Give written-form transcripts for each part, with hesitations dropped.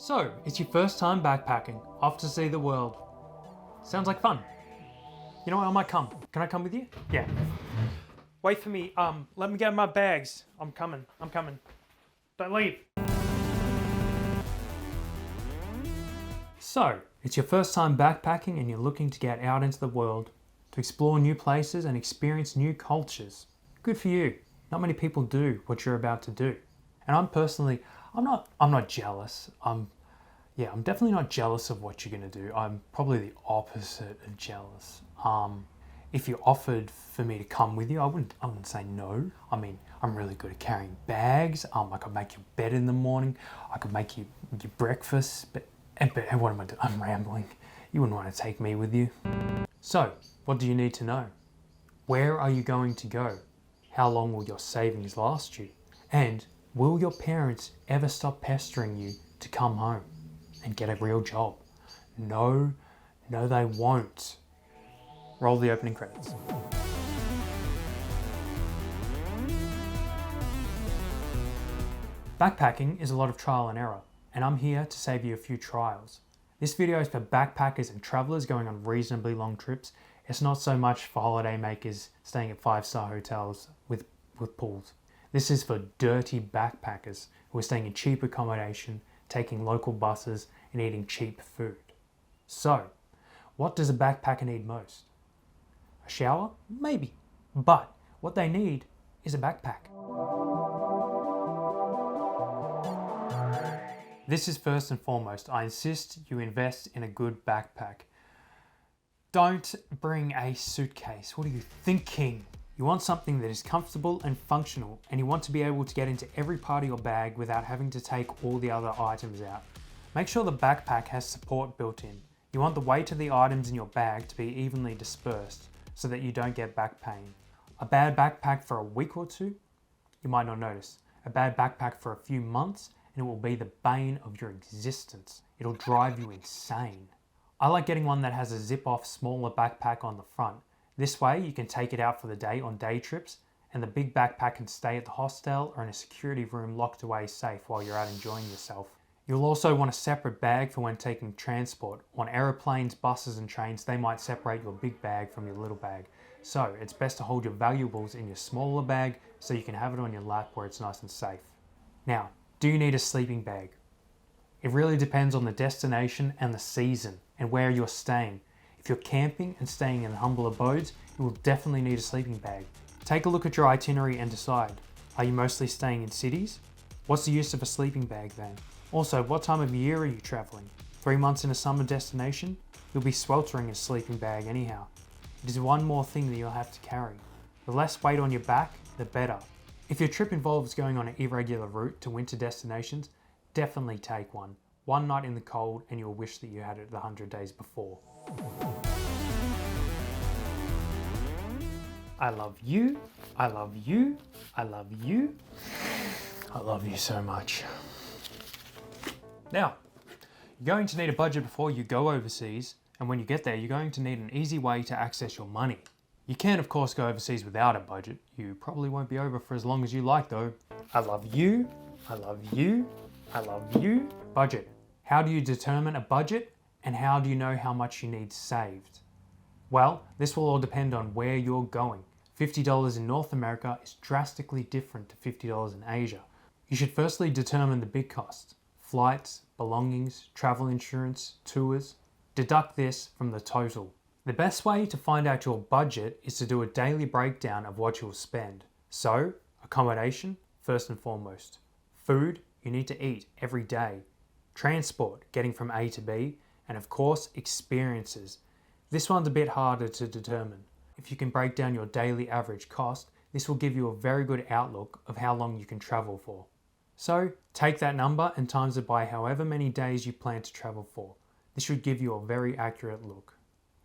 So, it's your first time backpacking, off to see the world. Sounds like fun. You know what, I might come. Can I come with you? Yeah. Wait for me, let me get my bags. I'm coming. Don't leave. So, it's your first time backpacking and you're looking to get out into the world, to explore new places and experience new cultures. Good for you. Not many people do what you're about to do. And I'm not jealous. I'm definitely not jealous of what you're gonna do. I'm probably the opposite of jealous. If you offered for me to come with you, I wouldn't say no. I mean, I'm really good at carrying bags. I could make your bed in the morning. I could make you your breakfast. But what am I doing? I'm rambling. You wouldn't want to take me with you. So, what do you need to know? Where are you going to go? How long will your savings last you? And will your parents ever stop pestering you to come home and get a real job? No, they won't. Roll the opening credits. Backpacking is a lot of trial and error, and I'm here to save you a few trials. This video is for backpackers and travellers going on reasonably long trips. It's not so much for holiday makers staying at 5-star hotels with pools. This is for dirty backpackers who are staying in cheap accommodation, taking local buses and eating cheap food. So, what does a backpacker need most? A shower? Maybe. But what they need is a backpack. This is first and foremost. I insist you invest in a good backpack. Don't bring a suitcase. What are you thinking? You want something that is comfortable and functional, and you want to be able to get into every part of your bag without having to take all the other items out. Make sure the backpack has support built in. You want the weight of the items in your bag to be evenly dispersed so that you don't get back pain. A bad backpack for a week or two, you might not notice. A bad backpack for a few months, and it will be the bane of your existence. It'll drive you insane. I like getting one that has a zip-off smaller backpack on the front. This way you can take it out for the day on day trips, and the big backpack can stay at the hostel or in a security room locked away safe while you're out enjoying yourself. You'll also want a separate bag for when taking transport. On aeroplanes, buses and trains, they might separate your big bag from your little bag. So it's best to hold your valuables in your smaller bag so you can have it on your lap where it's nice and safe. Now, do you need a sleeping bag? It really depends on the destination and the season and where you're staying. If you're camping and staying in humble abodes, you will definitely need a sleeping bag. Take a look at your itinerary and decide. Are you mostly staying in cities? What's the use of a sleeping bag then? Also, what time of year are you traveling? 3 months in a summer destination? You'll be sweltering in a sleeping bag anyhow. It is one more thing that you'll have to carry. The less weight on your back, the better. If your trip involves going on an irregular route to winter destinations, definitely take one. One night in the cold and you'll wish that you had it the 100 days before. I love you, I love you, I love you. I love you so much. Now, you're going to need a budget before you go overseas, and when you get there, you're going to need an easy way to access your money. You can, of course, go overseas without a budget. You probably won't be over for as long as you like, though. I love you, I love you, I love you. Budget. How do you determine a budget, and how do you know how much you need saved? Well, this will all depend on where you're going. $50 in North America is drastically different to $50 in Asia. You should firstly determine the big costs. Flights, belongings, travel insurance, tours. Deduct this from the total. The best way to find out your budget is to do a daily breakdown of what you'll spend. So, accommodation, first and foremost. Food, you need to eat every day. Transport, getting from A to B. And of course, experiences. This one's a bit harder to determine. If you can break down your daily average cost, this will give you a very good outlook of how long you can travel for. So, take that number and times it by however many days you plan to travel for. This should give you a very accurate look.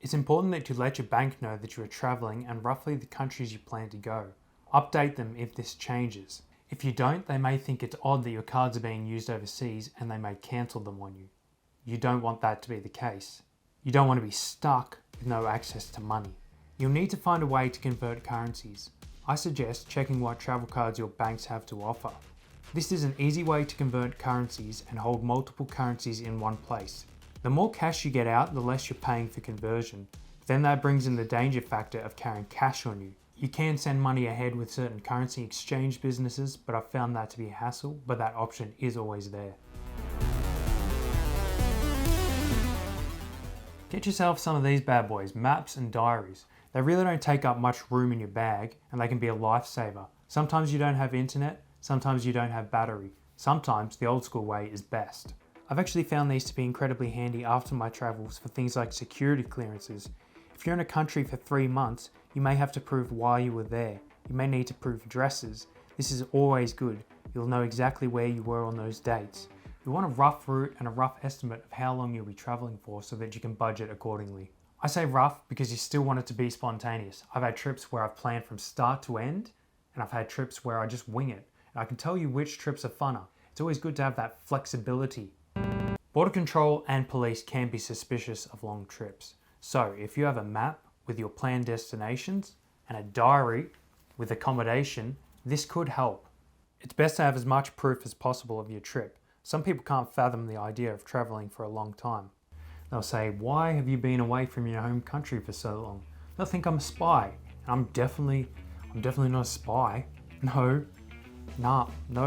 It's important that you let your bank know that you are traveling and roughly the countries you plan to go. Update them if this changes. If you don't, they may think it's odd that your cards are being used overseas and they may cancel them on you. You don't want that to be the case. You don't want to be stuck with no access to money. You'll need to find a way to convert currencies. I suggest checking what travel cards your banks have to offer. This is an easy way to convert currencies and hold multiple currencies in one place. The more cash you get out, the less you're paying for conversion. Then that brings in the danger factor of carrying cash on you. You can send money ahead with certain currency exchange businesses, but I've found that to be a hassle, but that option is always there. Get yourself some of these bad boys, maps and diaries. They really don't take up much room in your bag and they can be a lifesaver. Sometimes you don't have internet, sometimes you don't have battery. Sometimes the old school way is best. I've actually found these to be incredibly handy after my travels for things like security clearances. If you're in a country for 3 months, you may have to prove why you were there. You may need to prove addresses. This is always good. You'll know exactly where you were on those dates. You want a rough route and a rough estimate of how long you'll be traveling for so that you can budget accordingly. I say rough because you still want it to be spontaneous. I've had trips where I've planned from start to end, and I've had trips where I just wing it. And I can tell you which trips are funner. It's always good to have that flexibility. Border control and police can be suspicious of long trips. So if you have a map with your planned destinations and a diary with accommodation, this could help. It's best to have as much proof as possible of your trip. Some people can't fathom the idea of traveling for a long time. They'll say, why have you been away from your home country for so long? They'll think I'm a spy. And I'm definitely not a spy. No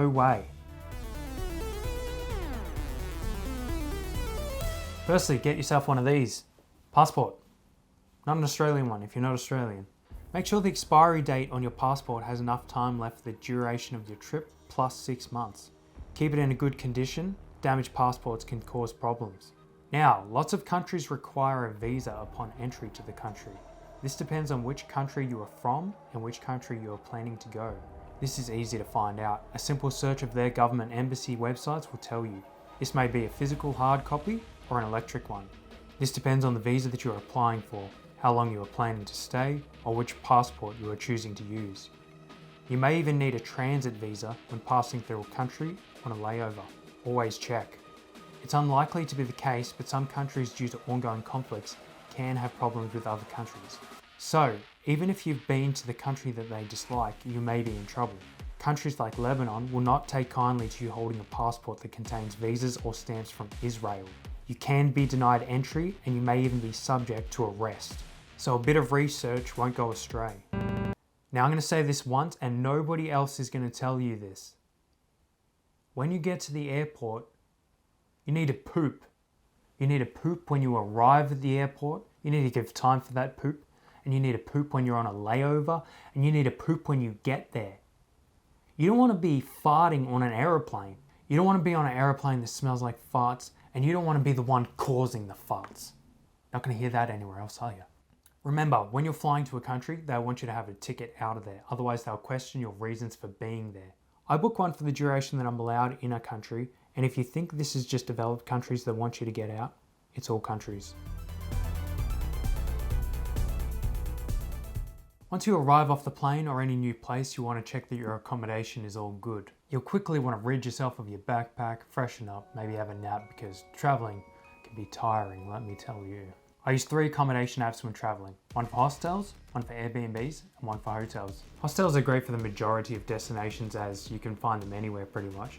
way. Firstly, get yourself one of these. Passport. Not an Australian one if you're not Australian. Make sure the expiry date on your passport has enough time left for the duration of your trip plus 6 months. Keep it in a good condition. Damaged passports can cause problems. Now, lots of countries require a visa upon entry to the country. This depends on which country you are from and which country you are planning to go. This is easy to find out. A simple search of their government embassy websites will tell you. This may be a physical hard copy or an electric one. This depends on the visa that you are applying for, how long you are planning to stay, or which passport you are choosing to use. You may even need a transit visa when passing through a country on a layover. Always check. It's unlikely to be the case, but some countries, due to ongoing conflicts, can have problems with other countries. So, even if you've been to the country that they dislike, you may be in trouble. Countries like Lebanon will not take kindly to you holding a passport that contains visas or stamps from Israel. You can be denied entry and you may even be subject to arrest. So a bit of research won't go astray. Now I'm going to say this once and nobody else is going to tell you this. When you get to the airport, you need to poop. You need to poop when you arrive at the airport. You need to give time for that poop. And you need to poop when you're on a layover. And you need to poop when you get there. You don't want to be farting on an aeroplane. You don't want to be on an aeroplane that smells like farts. And you don't want to be the one causing the farts. Not going to hear that anywhere else, are you? Remember, when you're flying to a country, they'll want you to have a ticket out of there. Otherwise, they'll question your reasons for being there. I book one for the duration that I'm allowed in a country. And if you think this is just developed countries that want you to get out, it's all countries. Once you arrive off the plane or any new place, you want to check that your accommodation is all good. You'll quickly want to rid yourself of your backpack, freshen up, maybe have a nap because traveling can be tiring, let me tell you. I use 3 accommodation apps when traveling. One for hostels, one for Airbnbs, and one for hotels. Hostels are great for the majority of destinations as you can find them anywhere pretty much.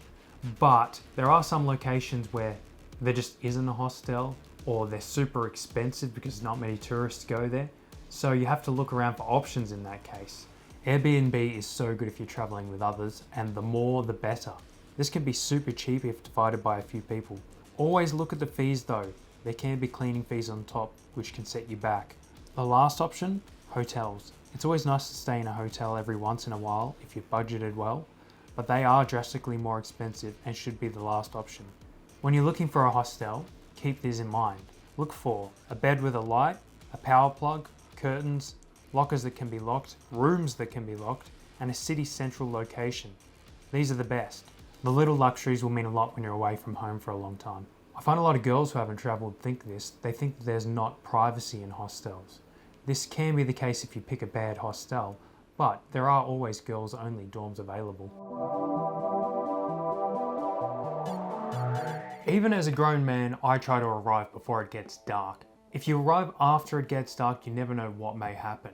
But there are some locations where there just isn't a hostel or they're super expensive because not many tourists go there. So you have to look around for options in that case. Airbnb is so good if you're traveling with others, and the more the better. This can be super cheap if divided by a few people. Always look at the fees though. There can be cleaning fees on top, which can set you back. The last option, hotels. It's always nice to stay in a hotel every once in a while if you've budgeted well, but they are drastically more expensive and should be the last option. When you're looking for a hostel, keep these in mind. Look for a bed with a light, a power plug, curtains, lockers that can be locked, rooms that can be locked, and a city central location. These are the best. The little luxuries will mean a lot when you're away from home for a long time. I find a lot of girls who haven't travelled think this. They think that there's not privacy in hostels. This can be the case if you pick a bad hostel, but there are always girls-only dorms available. Even as a grown man, I try to arrive before it gets dark. If you arrive after it gets dark, you never know what may happen.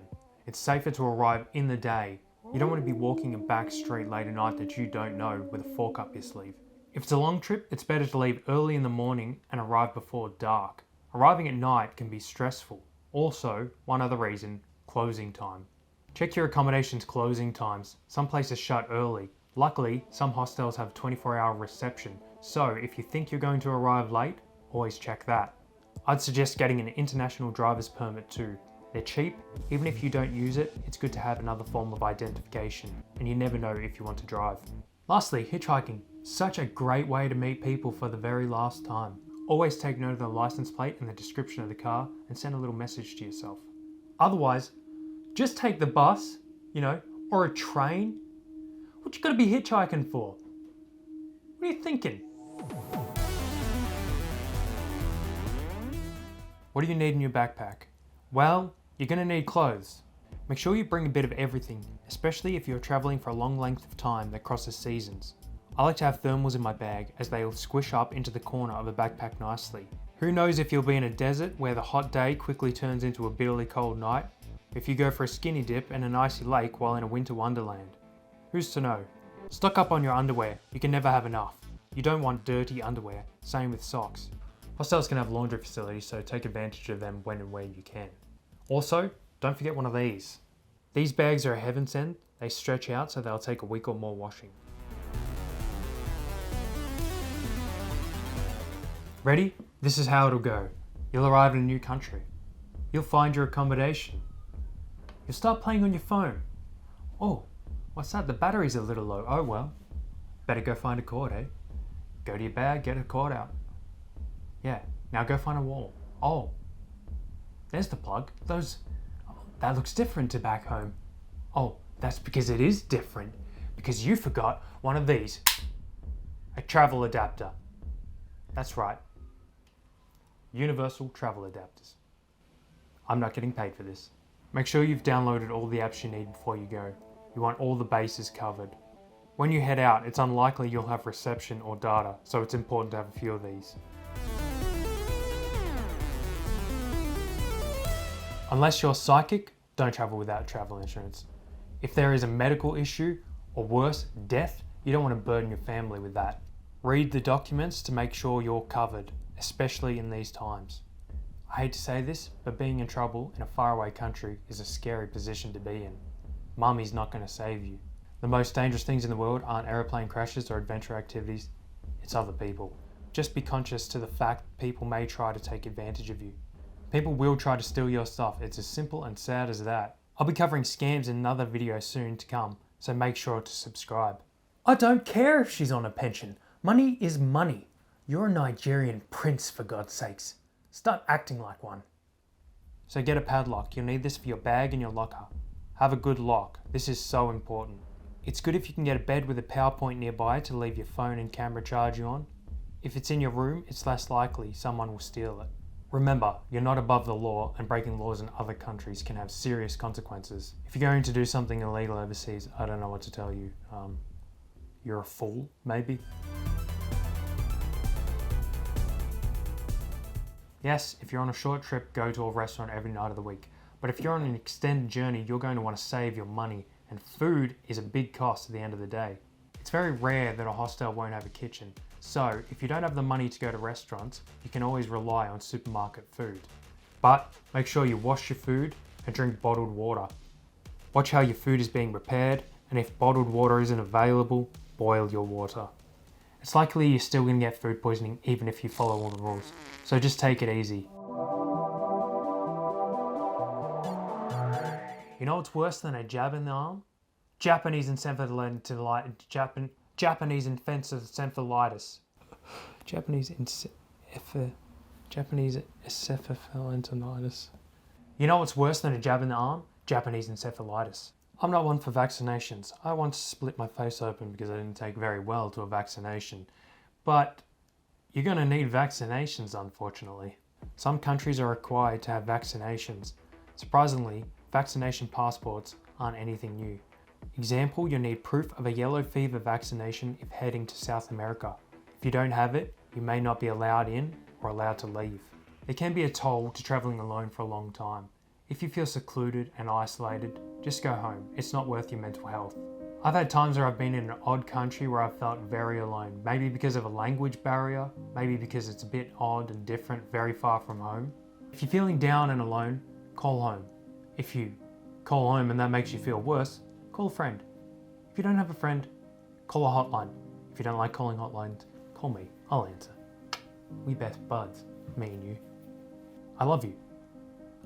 It's safer to arrive in the day You don't want to be walking a back street late at night that you don't know with a fork up your sleeve. If it's a long trip, it's better to leave early in the morning and arrive before dark. Arriving at night can be stressful. Also, one other reason, closing time. Check your accommodation's closing times. Some places shut early. Luckily, some hostels have 24-hour reception, so if you think you're going to arrive late, always check that. I'd suggest getting an international driver's permit too. They're cheap, even if you don't use it, it's good to have another form of identification, and you never know if you want to drive. Lastly, hitchhiking. Such a great way to meet people for the very last time. Always take note of the license plate and the description of the car and send a little message to yourself. Otherwise, just take the bus, or a train. What you gotta be hitchhiking for? What are you thinking? What do you need in your backpack? Well, you're gonna need clothes. Make sure you bring a bit of everything, especially if you're traveling for a long length of time that crosses seasons. I like to have thermals in my bag as they'll squish up into the corner of a backpack nicely. Who knows if you'll be in a desert where the hot day quickly turns into a bitterly cold night, if you go for a skinny dip in an icy lake while in a winter wonderland. Who's to know? Stock up on your underwear, you can never have enough. You don't want dirty underwear, same with socks. Hostels can have laundry facilities, so take advantage of them when and where you can. Also, don't forget one of these. These bags are a heaven sent, they stretch out so they'll take a week or more washing. Ready? This is how it'll go. You'll arrive in a new country. You'll find your accommodation. You'll start playing on your phone. Oh, what's that? The battery's a little low. Oh well. Better go find a cord, eh? Go to your bag, get a cord out. Yeah, now go find a wall. Oh, there's the plug. That looks different to back home. Oh, that's because it is different. Because you forgot one of these. A travel adapter. That's right. Universal travel adapters. I'm not getting paid for this. Make sure you've downloaded all the apps you need before you go. You want all the bases covered. When you head out, it's unlikely you'll have reception or data, so it's important to have a few of these. Unless you're psychic, don't travel without travel insurance. If there is a medical issue, or worse, death, you don't want to burden your family with that. Read the documents to make sure you're covered, especially in these times. I hate to say this, but being in trouble in a faraway country is a scary position to be in. Mummy's not going to save you. The most dangerous things in the world aren't aeroplane crashes or adventure activities, it's other people. Just be conscious to the fact people may try to take advantage of you. People will try to steal your stuff, it's as simple and sad as that. I'll be covering scams in another video soon to come, so make sure to subscribe. I don't care if she's on a pension. Money is money. You're a Nigerian prince, for God's sakes. Start acting like one. So get a padlock. You'll need this for your bag and your locker. Have a good lock. This is so important. It's good if you can get a bed with a power point nearby to leave your phone and camera charging on. If it's in your room, it's less likely someone will steal it. Remember, you're not above the law, and breaking laws in other countries can have serious consequences. If you're going to do something illegal overseas, I don't know what to tell you. You're a fool, maybe? Yes, if you're on a short trip, go to a restaurant every night of the week. But if you're on an extended journey, you're going to want to save your money, and food is a big cost at the end of the day. It's very rare that a hostel won't have a kitchen, so if you don't have the money to go to restaurants, you can always rely on supermarket food. But make sure you wash your food and drink bottled water. Watch how your food is being prepared, and if bottled water isn't available, boil your water. It's likely you're still going to get food poisoning even if you follow all the rules, so just take it easy. You know what's worse than a jab in the arm? Japanese encephalitis. Japanese encephalitis. Japanese encephalitis. You know what's worse than a jab in the arm? Japanese encephalitis. I'm not one for vaccinations. I once split my face open because I didn't take very well to a vaccination. But you're going to need vaccinations, unfortunately. Some countries are required to have vaccinations. Surprisingly, vaccination passports aren't anything new. Example, you'll need proof of a yellow fever vaccination if heading to South America. If you don't have it, you may not be allowed in or allowed to leave. There can be a toll to travelling alone for a long time. If you feel secluded and isolated, just go home. It's not worth your mental health. I've had times where I've been in an odd country where I've felt very alone. Maybe because of a language barrier, maybe because it's a bit odd and different, very far from home. If you're feeling down and alone, call home. If you call home and that makes you feel worse, call a friend. If you don't have a friend, call a hotline. If you don't like calling hotlines, call me. I'll answer. We best buds, me and you. I love you.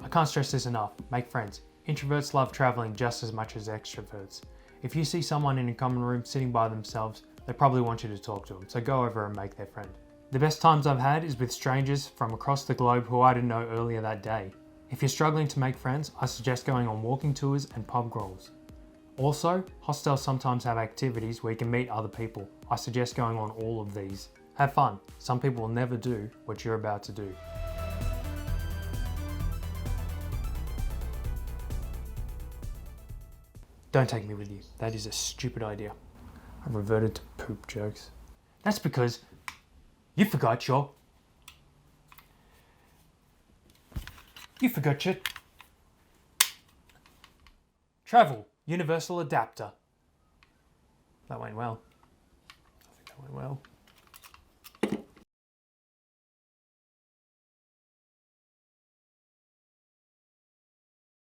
I can't stress this enough. Make friends. Introverts love traveling just as much as extroverts. If you see someone in a common room sitting by themselves, they probably want you to talk to them, so go over and make their friend. The best times I've had is with strangers from across the globe who I didn't know earlier that day. If you're struggling to make friends, I suggest going on walking tours and pub crawls. Also, hostels sometimes have activities where you can meet other people. I suggest going on all of these. Have fun. Some people will never do what you're about to do. Don't take me with you. That is a stupid idea. I reverted to poop jokes. That's because you forgot your travel universal adapter. That went well. I think that went well.